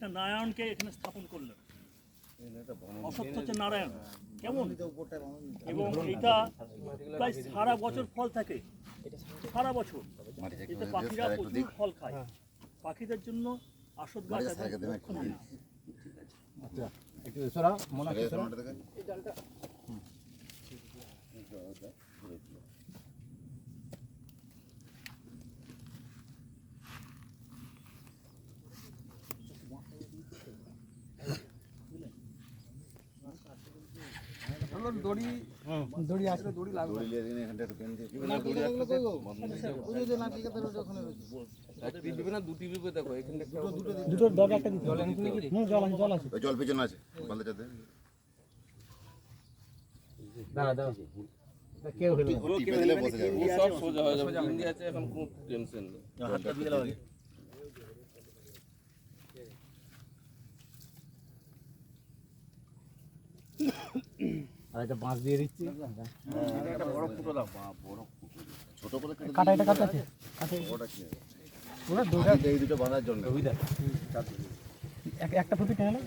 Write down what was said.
একটা নারায়ণকে এখানে স্থাপন করলেন। অশ্বত্থ হচ্ছে নারায়ণ, কেমন? এবং এটা প্রায় সারা বছর ফল থাকে, সারা বছর। এতে পাখিরা প্রচুর ফল খায়। পাখিদের জন্য আসত গাছ আচ্ছা একটু সরা মনে আছে সরা এই ডালটা দড়ি দড়ি আছে দড়ি লাগবে দড়ি লিয়ে এখানটা ঢুকেন দিয়ে না দড়ি আছে ওই যে লাঠি কাটার ওখানে রয়েছে একটি দিবে না দুটি দিবে দেখো এখানে দুটো দগ একটা দিতে জল এনে কি জল আছে ওই জল পিছনে আছে বলতে যাতে দাঁড়া দাও কে হলো কে হলো বসে যাবে ও সব সোজা হয়ে যাবে ইন্ডিয়া আছে এখন কোনো টেনশন নেই হাতটা দিয়ে লাগে আর একটা বাঁশ দিয়ে দিচ্ছি একটা বড় ফুটো দাও বড় ফুটো ছোট করে কাটা এটা কাটা আছে কাটা ওটা কি ওটা দুটো এই দুটো বাঁধার জন্য ওই দেখ একটা ফুটো টেনে না